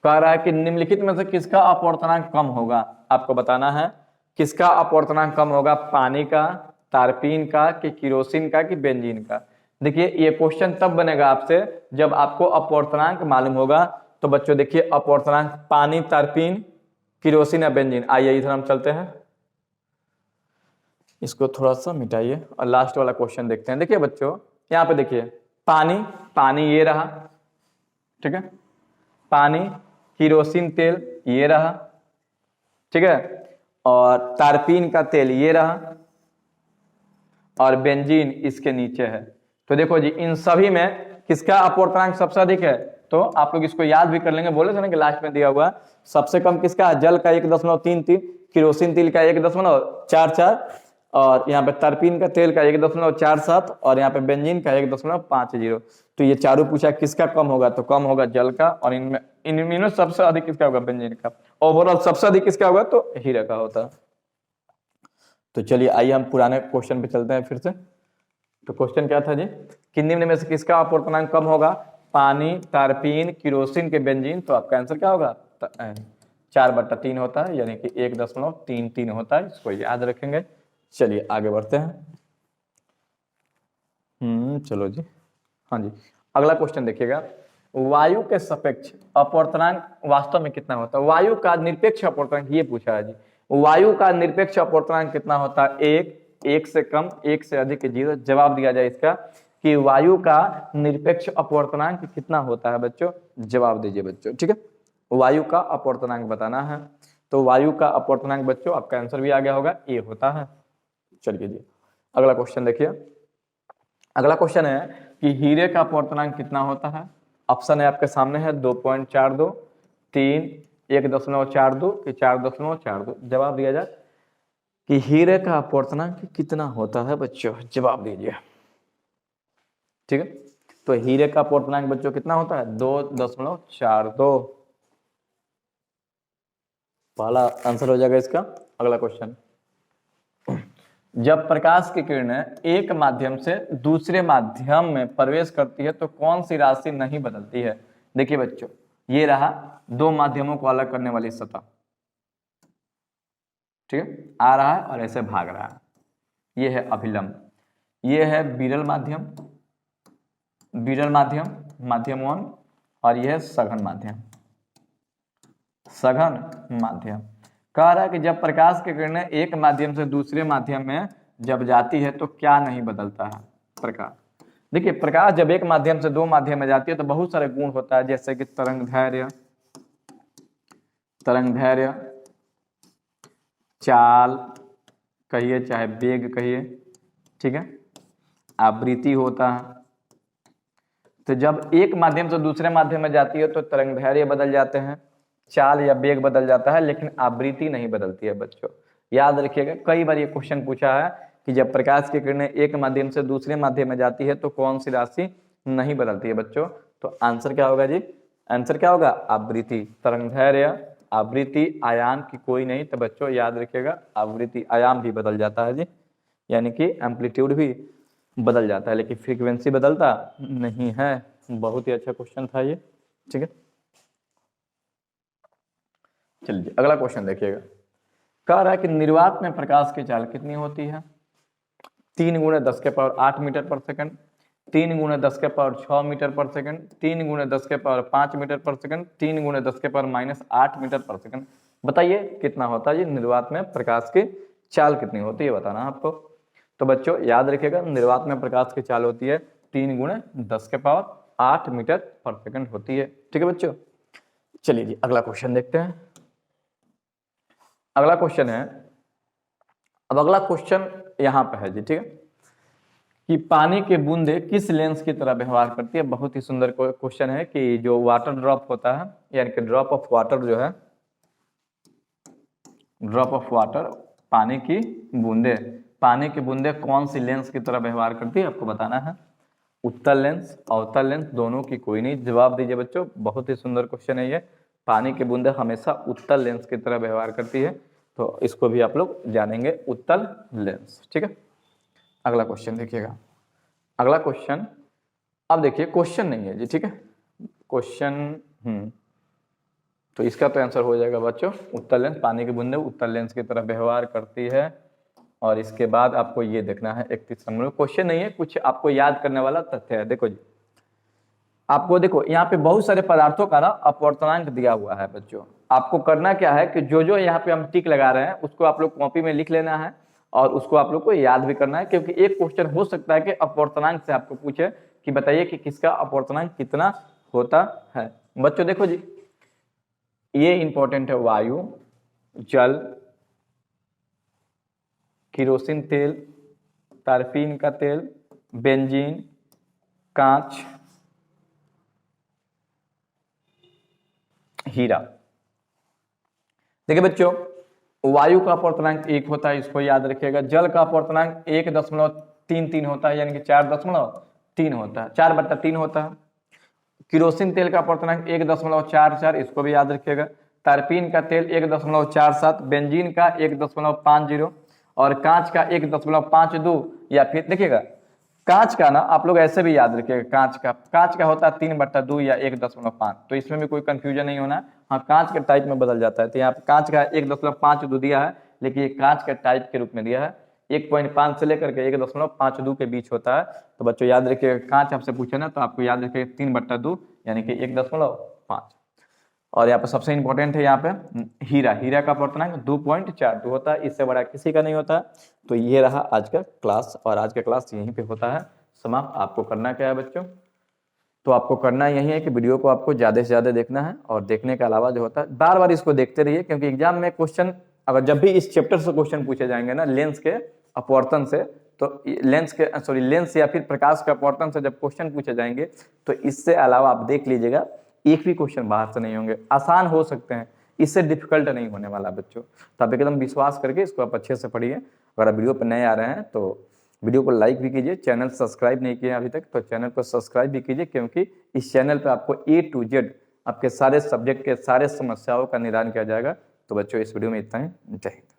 कह रहा है कि निम्नलिखित में से किसका अपवर्तनांक कम होगा, आपको बताना है किसका अपवर्तनांक कम होगा, पानी का, तारपीन का, कि किरोसिन का, कि बेंजीन का। देखिए ये क्वेश्चन तब बनेगा आपसे जब आपको अपवर्तनांक मालूम होगा। तो बच्चों देखिए अपवर्तनांक पानी, तारपीन, किरोसिन या बेंजीन। आइए इधर हम चलते हैं, इसको थोड़ा सा मिटाइए और लास्ट वाला क्वेश्चन देखते हैं। देखिए बच्चों यहाँ पे देखिए पानी ये रहा, ठीक है, पानी, किरोसिन तेल ये रहा, ठीक है, और तारपीन का तेल ये रहा, और बेंजीन इसके नीचे है। तो देखो जी इन सभी में किसका अपवर्तनांक सबसे अधिक है, तो आप लोग इसको याद भी कर लेंगे, बोले थे ना कि लास्ट में दिया हुआ सबसे कम किसका है, जल का 1.33, किरोसिन तेल का 1.44, और यहाँ पे तारपीन का तेल का 1.47, और यहाँ पे बेंजीन का 1.50। तो ये चारों पूछा किसका कम होगा, तो कम होगा जल का, और इनमें सबसे अधिक किसका होगा, बेंजीन का। ओवरऑल सबसे अधिक किसका होगा, तो हीरा का होता है। तो चलिए आइए हम पुराने क्वेश्चन पे चलते हैं फिर से। तो क्वेश्चन क्या था जी कि निम्न में से किसका अपवर्तनांक कम होगा? पानी, तारपीन, किरोसिन के बेंजीन। तो आपका आंसर क्या होगा? 4/3 होता है, यानी कि 1.33 होता है। इसको याद रखेंगे। चलिए आगे बढ़ते हैं। चलो जी, हाँ जी, अगला क्वेश्चन देखिएगा। वायु के सापेक्ष अपवर्तनांक वास्तव में कितना होता है? वायु का निरपेक्ष अपवर्तनांक ये पूछा है जी। वायु का निरपेक्ष अपवर्तनांक कितना होता है? 1 से कम, 1 से अधिक, 0। जवाब दिया जाए इसका कि वायु का निरपेक्ष अपवर्तनांक कितना होता है बच्चों? जवाब दीजिए बच्चों, ठीक है। वायु का अपवर्तनांक बताना है। तो वायु का अपवर्तनांक बच्चों आपका आंसर भी आ गया होगा, ए होता है। चलिए जी, अगला क्वेश्चन देखिए। अगला क्वेश्चन है कि हीरे का अपवर्तनांक कितना होता है? ऑप्शन है आपके सामने है 2.42, 3, 1.42 कि 4.42। जवाब दिया जाए कि हीरे का अपवर्तनांक कितना होता है बच्चों? जवाब दीजिए, ठीक है। तो हीरे का अपवर्तनांक बच्चों कितना होता है? 2.42। पहला आंसर हो जाएगा इसका। अगला क्वेश्चन, जब प्रकाश की किरणें एक माध्यम से दूसरे माध्यम में प्रवेश करती है तो कौन सी राशि नहीं बदलती है? देखिए बच्चों, ये रहा दो माध्यमों को अलग करने वाली सतह, ठीक है, आ रहा है और ऐसे भाग रहा है। ये है अभिलंब, ये है विरल माध्यम, विरल माध्यम, माध्यम 1, और यह है सघन माध्यम, सघन माध्यम। कह रहा है कि जब प्रकाश की किरणें एक माध्यम से दूसरे माध्यम में जब जाती है तो क्या नहीं बदलता है? प्रकाश। देखिए, प्रकाश जब एक माध्यम से दो माध्यम में जाती है तो बहुत सारे गुण होता है, जैसे कि तरंग दैर्घ्य, तरंग दैर्घ्य, चाल कहिए चाहे वेग कहिए, ठीक है, आवृत्ति होता है। तो जब एक माध्यम से दूसरे माध्यम में जाती है तो तरंग दैर्घ्य बदल जाते हैं, चाल या वेग बदल जाता है, लेकिन आवृत्ति नहीं बदलती है बच्चों। याद रखिएगा, कई बार ये क्वेश्चन पूछा है कि जब प्रकाश की किरणें एक माध्यम से दूसरे माध्यम में जाती है तो कौन सी राशि नहीं बदलती है बच्चों? तो आंसर क्या होगा जी? आंसर क्या होगा? आवृत्ति। तरंग दैर्घ्य, आवृत्ति, आयाम की कोई नहीं। तो बच्चों याद रखिएगा, आवृत्ति, आयाम भी बदल जाता है जी, यानी कि एम्पलीट्यूड भी बदल जाता है, लेकिन फ्रीक्वेंसी बदलता नहीं है। बहुत ही अच्छा क्वेश्चन था ये, ठीक है। चलिए अगला क्वेश्चन देखिएगा। कह रहा है कि निर्वात में प्रकाश की चाल कितनी होती है? 3 × 10⁸ मीटर पर सेकंड, 3 × 10⁻6 मीटर पर सेकंड, 3 × 10⁻5 मीटर पर सेकंड, 3 × 10⁻−8 मीटर पर सेकंड। बताइए कितना होता है जी निर्वात में प्रकाश की चाल कितनी होती है, बताना आपको। तो बच्चों याद रखिएगा, निर्वात में प्रकाश की चाल होती है 3 × 10⁸ मीटर पर सेकंड होती है, ठीक है बच्चों। चलिए जी अगला क्वेश्चन देखते हैं। अगला क्वेश्चन है, अब अगला क्वेश्चन यहां पे है जी, ठीक है, कि पानी के बूंदे किस लेंस की तरह व्यवहार करती है? बहुत ही सुंदर क्वेश्चन है कि जो वाटर ड्रॉप होता है, यानी कि ड्रॉप ऑफ वाटर जो है, ड्रॉप ऑफ वाटर, पानी की बूंदे, पानी की बूंदे कौन सी लेंस की तरह व्यवहार करती है आपको बताना है। उत्तल लेंस, अवतल लेंस, दोनों की कोई नहीं। जवाब दीजिए बच्चों, बहुत ही सुंदर क्वेश्चन है ये। पानी की बूंदे हमेशा उत्तल लेंस की तरह व्यवहार करती है, तो इसको भी आप लोग जानेंगे, उत्तल लेंस, ठीक है। अगला क्वेश्चन देखिएगा। अगला क्वेश्चन, अब देखिए क्वेश्चन नहीं है जी, ठीक है, क्वेश्चन तो इसका तो आंसर हो जाएगा बच्चों, उत्तल लेंस, पानी की बूंदे उत्तल लेंस की तरह व्यवहार करती है। और इसके बाद आपको ये देखना है 31 नंबर, क्वेश्चन नहीं है, कुछ आपको याद करने वाला तथ्य है। देखो जी, आपको देखो यहाँ पे बहुत सारे पदार्थों का ना अपवर्तनांक दिया हुआ है बच्चों। आपको करना क्या है कि जो जो यहाँ पे हम टिक लगा रहे हैं उसको आप लोग कॉपी में लिख लेना है और उसको आप लोग को याद भी करना है, क्योंकि एक क्वेश्चन हो सकता है कि अपवर्तनांक से आपको पूछे कि बताइए कि किसका अपवर्तनांक कितना होता है। बच्चों देखो जी, ये इंपॉर्टेंट है, वायु, जल, किरोसिन तेल, तारपीन का तेल, बेंजीन, कांच, हीरा। देखिए बच्चों, वायु का अपवर्तनांक 1 होता है, इसको याद रखिएगा। जल का अपवर्तनांक 1.33 होता है, यानी कि 4.3 होता है, 4/3 होता है। किरोसिन तेल का अपवर्तनांक 1.44, इसको भी याद रखिएगा। तारपीन का तेल 1.47, बेंजीन का 1.50, और कांच का 1.52 या फिर देखिएगा कांच का ना आप लोग ऐसे भी याद रखिएगा, कांच का होता है 3/2 या 1.5, तो इसमें भी कोई कंफ्यूजन नहीं होना। हाँ, कांच के टाइप में बदल जाता है, तो यहाँ पे कांच का 1.52 दिया है, लेकिन ये कांच के टाइप के रूप में दिया है। 1.5 से लेकर के 1.52 के बीच होता है। तो बच्चों याद रखिएगा, कांच आपसे पूछे ना तो आपको याद रखिएगा 3/2 यानी कि 1.5। और यहाँ पे सबसे इंपॉर्टेंट है यहाँ पे हीरा का अपवर्तनांक 2.42 होता है, इससे बड़ा किसी का नहीं होता। तो ये रहा आज का क्लास, और आज का क्लास यहीं पे होता है समाप्त। आपको करना क्या है बच्चों, तो आपको करना यही है कि वीडियो को आपको ज़्यादा से ज़्यादा देखना है, और देखने के अलावा जो होता है बार बार इसको देखते रहिए, क्योंकि एग्जाम में क्वेश्चन अगर जब भी इस चैप्टर से क्वेश्चन पूछे जाएंगे ना लेंस के अपवर्तन से, तो लेंस या फिर प्रकाश के अपवर्तन से जब क्वेश्चन पूछे जाएंगे तो इससे अलावा आप देख लीजिएगा एक भी क्वेश्चन बाहर से नहीं होंगे। आसान हो सकते हैं, इससे डिफिकल्ट नहीं होने वाला बच्चों। तो आप एकदम विश्वास करके इसको आप अच्छे से पढ़िए। अगर आप वीडियो पर नए आ रहे हैं तो वीडियो को लाइक भी कीजिए, चैनल सब्सक्राइब नहीं किए अभी तक तो चैनल को सब्सक्राइब भी कीजिए, क्योंकि इस चैनल पे आपको A to Z आपके सारे सब्जेक्ट के सारे समस्याओं का निदान किया जाएगा। तो बच्चों इस वीडियो में इतना ही, जय हिंद।